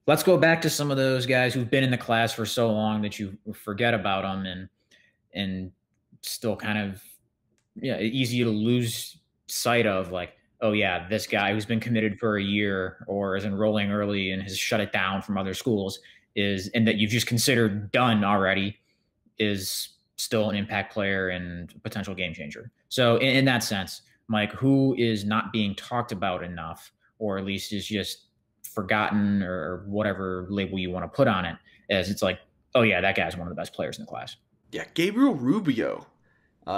let's go back to some of those guys who've been in the class for so long that you forget about them and still kind of yeah, easy to lose sight of like, oh yeah, this guy who's been committed for a year or is enrolling early and has shut it down from other schools is and that you've just considered done already is still an impact player and potential game changer. So in that sense, Mike, who is not being talked about enough, or at least is just forgotten or whatever label you want to put on it, as it's like, oh yeah, that guy's one of the best players in the class. Yeah, Gabriel Rubio,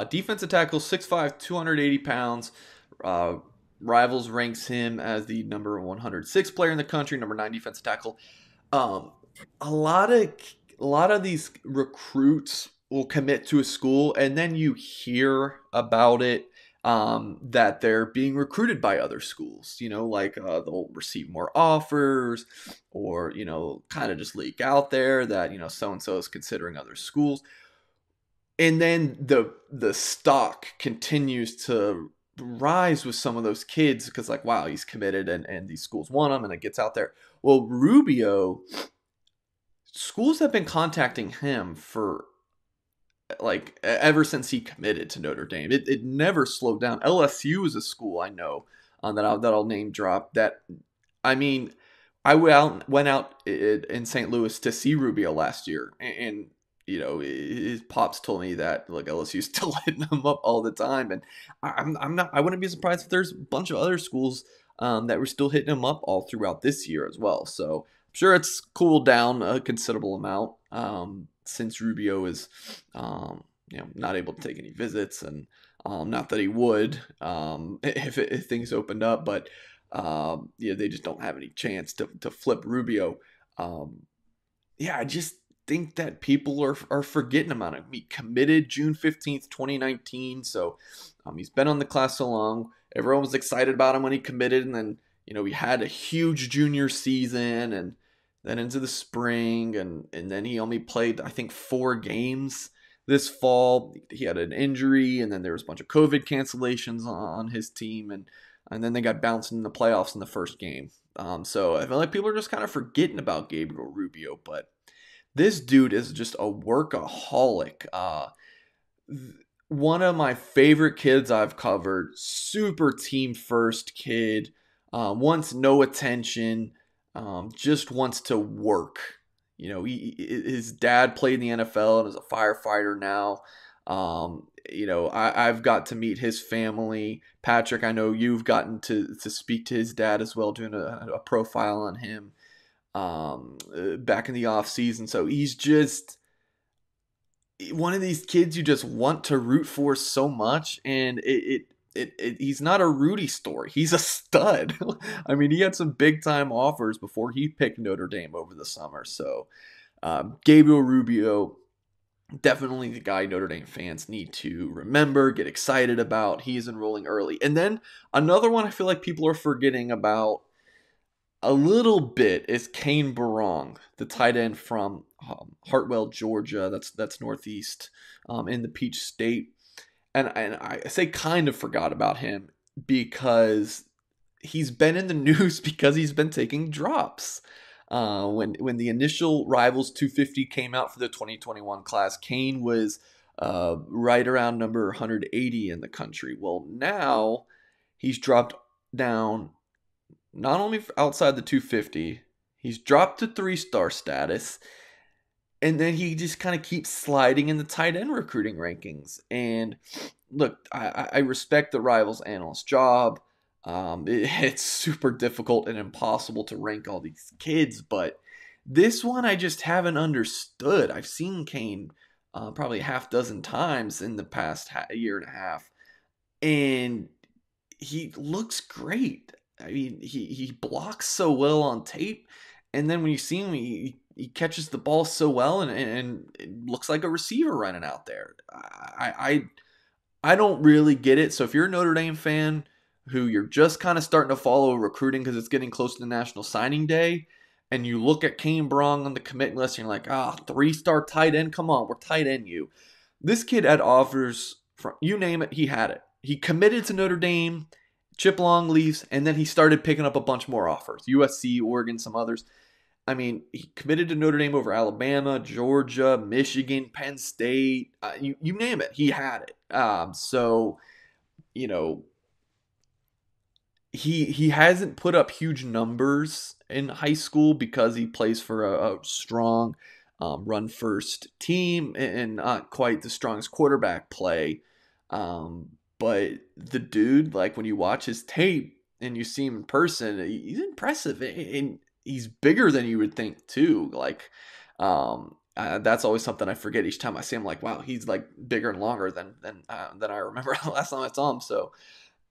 defensive tackle, 6'5", 280 pounds. Uh, Rivals ranks him as the number 106 player in the country, number 9 defensive tackle. Um, a lot of these recruits will commit to a school, and then you hear about it, that they're being recruited by other schools. Like they'll receive more offers, or kind of just leak out there that so and so is considering other schools, and then the stock continues to rise with some of those kids because, like, wow, he's committed, and these schools want him, and it gets out there. Well, Rubio, schools have been contacting him for like ever since he committed to Notre Dame. It never slowed down. LSU is a school I know, that I'll name drop. That, I mean, I went out in St. Louis to see Rubio last year, and his pops told me that like LSU's still hitting him up all the time, and I wouldn't be surprised if there's a bunch of other schools that were still hitting him up all throughout this year as well. So I'm sure it's cooled down a considerable amount, since Rubio is not able to take any visits, and not that he would, if things opened up, but they just don't have any chance to flip Rubio. I just think that people are forgetting about him. He committed June 15th, 2019. So he's been on the class so long. Everyone was excited about him when he committed. And then, he had a huge junior season, and then into the spring. And then he only played, I think, 4 games this fall. He had an injury, and then there was a bunch of COVID cancellations on his team. And then they got bounced in the playoffs in the first game. So I feel like people are just kind of forgetting about Gabriel Rubio, but this dude is just a workaholic. One of my favorite kids I've covered. Super team first kid. Wants no attention. Just wants to work. His dad played in the NFL and is a firefighter now. I've got to meet his family. Patrick, I know you've gotten to speak to his dad as well, doing a profile on him back in the off season. So he's just one of these kids you just want to root for so much, and he's not a Rudy story. He's a stud. I mean, he had some big time offers before he picked Notre Dame over the summer. So Gabriel Rubio, definitely the guy Notre Dame fans need to remember, get excited about. He's enrolling early. And then another one I feel like people are forgetting about a little bit is Kane Barong, the tight end from Hartwell, Georgia. That's northeast, in the Peach State. And I say kind of forgot about him because he's been in the news because he's been taking drops. When the initial Rivals 250 came out for the 2021 class, Kane was right around number 180 in the country. Well, now he's dropped down. Not only outside the 250, he's dropped to 3-star status, and then he just kind of keeps sliding in the tight end recruiting rankings. And look, I respect the Rivals analyst job. It's super difficult and impossible to rank all these kids, but this one I just haven't understood. I've seen Kane probably a half dozen times in the past year and a half, and he looks great. I mean, he blocks so well on tape, and then when you see him, he catches the ball so well, and it looks like a receiver running out there. I don't really get it. So if you're a Notre Dame fan who you're just kind of starting to follow recruiting because it's getting close to National Signing Day, and you look at Kane Barong on the commit list, and you're like, 3-star tight end, come on, we're tight end you. This kid had offers from, you name it, he had it. He committed to Notre Dame. Chip Long leaves, and then he started picking up a bunch more offers. USC, Oregon, some others. I mean, he committed to Notre Dame over Alabama, Georgia, Michigan, Penn State. You name it, he had it. So you know, he hasn't put up huge numbers in high school because he plays for a strong run first team and not quite the strongest quarterback play. But the dude, like when you watch his tape and you see him in person, he's impressive and he's bigger than you would think too. Like that's always something I forget each time I see him. Like, wow, he's like bigger and longer than I remember last time I saw him. So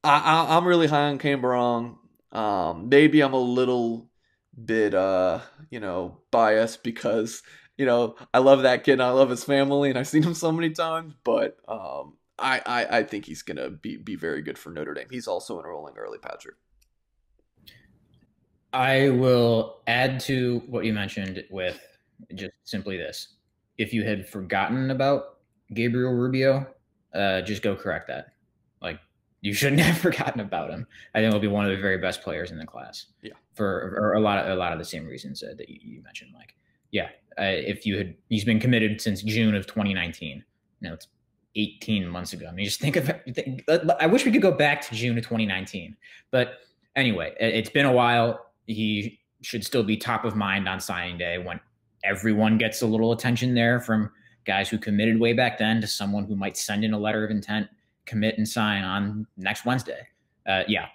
I'm really high on Camberong. Maybe I'm a little bit, biased because I love that kid and I love his family and I've seen him so many times. But I think he's gonna be very good for Notre Dame. He's also enrolling early, Patrick. I will add to what you mentioned with just simply this. If you had forgotten about Gabriel Rubio, just go correct that. Like, you shouldn't have forgotten about him. I think he'll be one of the very best players in the class Yeah. for a lot of the same reasons that you mentioned, Mike. Yeah, if you had, he's been committed since June of 2019. It's 18 months ago. I mean, just think of it. I wish we could go back to June of 2019. But anyway, it's been a while. He should still be top of mind on signing day when everyone gets a little attention there, from guys who committed way back then to someone who might send in a letter of intent, commit and sign on next Wednesday. Yeah,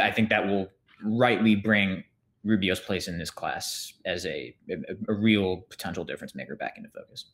I think that will rightly bring Rubio's place in this class as a real potential difference maker back into focus.